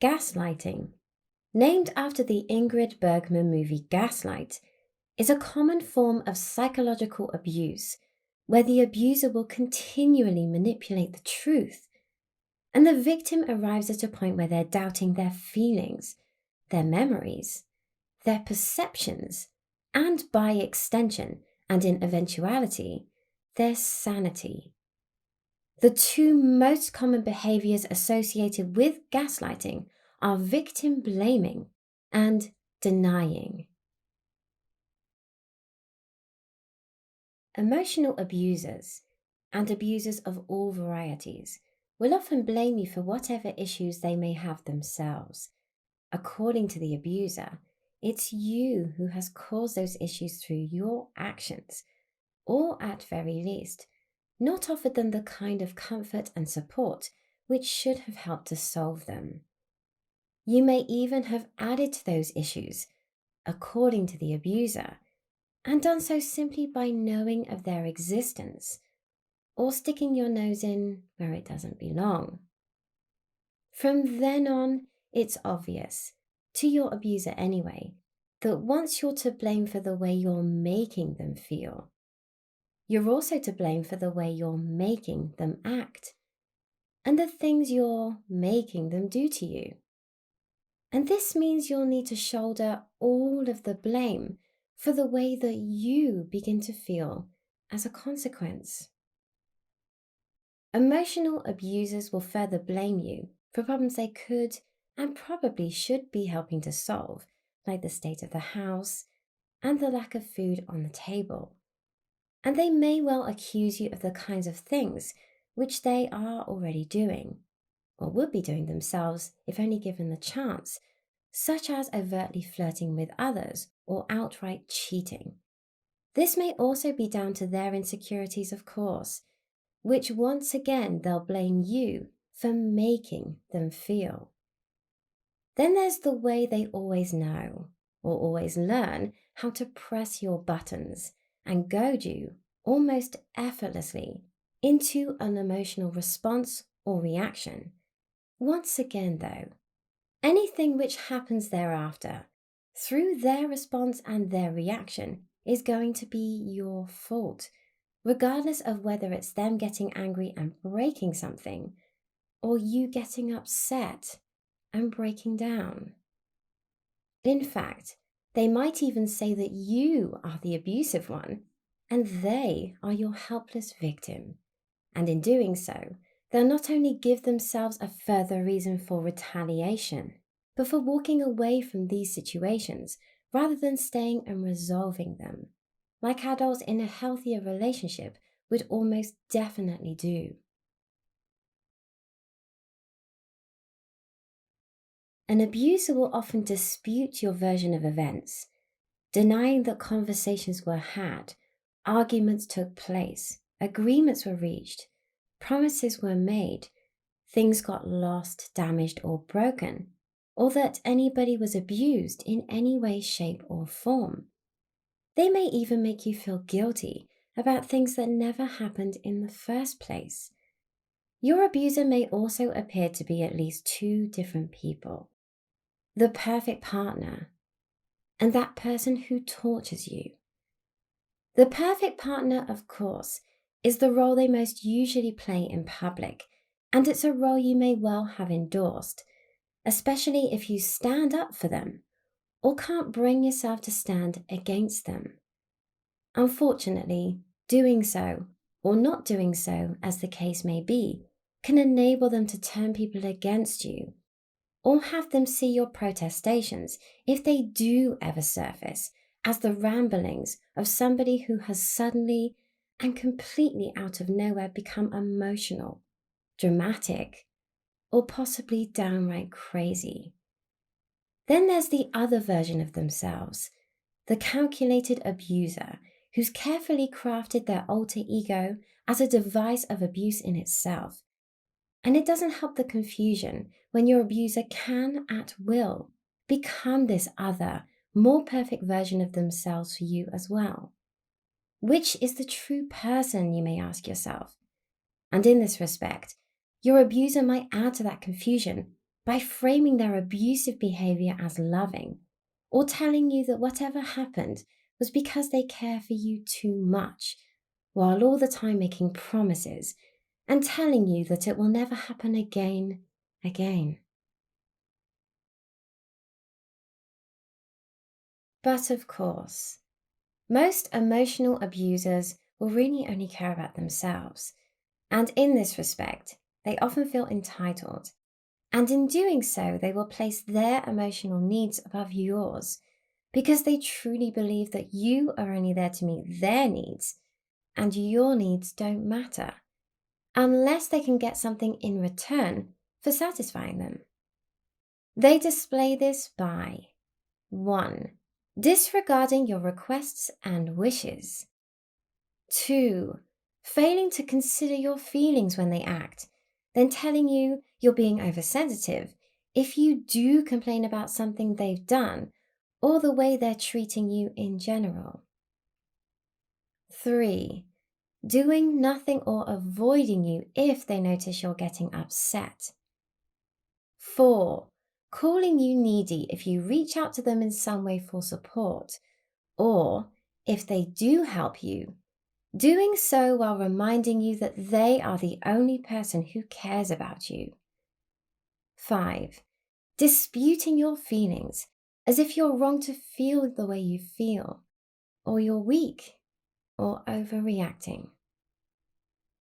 Gaslighting, named after the Ingrid Bergman movie Gaslight, is a common form of psychological abuse where the abuser will continually manipulate the truth, and the victim arrives at a point where they're doubting their feelings, their memories, their perceptions, and by extension, and in eventuality, their sanity. The two most common behaviors associated with gaslighting are victim blaming and denying. Emotional abusers, and abusers of all varieties, will often blame you for whatever issues they may have themselves. According to the abuser, it's you who has caused those issues through your actions, or at very least, not offered them the kind of comfort and support which should have helped to solve them. You may even have added to those issues, according to the abuser, and done so simply by knowing of their existence, or sticking your nose in where it doesn't belong. From then on, it's obvious, to your abuser anyway, that once you're to blame for the way you're making them feel, you're also to blame for the way you're making them act, and the things you're making them do to you. And this means you'll need to shoulder all of the blame for the way that you begin to feel as a consequence. Emotional abusers will further blame you for problems they could and probably should be helping to solve, like the state of the house and the lack of food on the table. And they may well accuse you of the kinds of things which they are already doing, or would be doing themselves if only given the chance, such as overtly flirting with others or outright cheating. This may also be down to their insecurities, of course, which once again they'll blame you for making them feel. Then there's the way they always know, or always learn, how to press your buttons and goad you almost effortlessly into an emotional response or reaction. Once again, though, anything which happens thereafter, through their response and their reaction, is going to be your fault, regardless of whether it's them getting angry and breaking something, or you getting upset and breaking down. In fact, they might even say that you are the abusive one and they are your helpless victim. And in doing so, they'll not only give themselves a further reason for retaliation, but for walking away from these situations rather than staying and resolving them, like adults in a healthier relationship would almost definitely do. An abuser will often dispute your version of events, denying that conversations were had, arguments took place, agreements were reached, promises were made, things got lost, damaged, or broken, or that anybody was abused in any way, shape, or form. They may even make you feel guilty about things that never happened in the first place. Your abuser may also appear to be at least two different people: the perfect partner and that person who tortures you. The perfect partner, of course, is the role they most usually play in public, and it's a role you may well have endorsed, especially if you stand up for them or can't bring yourself to stand against them. Unfortunately, doing so, or not doing so, as the case may be, can enable them to turn people against you, or have them see your protestations, if they do ever surface, as the ramblings of somebody who has suddenly and completely out of nowhere become emotional, dramatic, or possibly downright crazy. Then there's the other version of themselves, the calculated abuser who's carefully crafted their alter ego as a device of abuse in itself. And it doesn't help the confusion when your abuser can, at will, become this other, more perfect version of themselves for you as well. Which is the true person, you may ask yourself? And in this respect, your abuser might add to that confusion by framing their abusive behavior as loving, or telling you that whatever happened was because they care for you too much, while all the time making promises and telling you that it will never happen again. But of course, most emotional abusers will really only care about themselves. And in this respect, they often feel entitled. And in doing so, they will place their emotional needs above yours because they truly believe that you are only there to meet their needs and your needs don't matter unless they can get something in return for satisfying them. They display this by 1. Disregarding your requests and wishes. 2. Failing to consider your feelings when they act, then telling you you're being oversensitive if you do complain about something they've done or the way they're treating you in general. 3. Doing nothing or avoiding you if they notice you're getting upset. 4. Calling you needy if you reach out to them in some way for support, or if they do help you, doing so while reminding you that they are the only person who cares about you. 5. Disputing your feelings as if you're wrong to feel the way you feel, or you're weak or overreacting.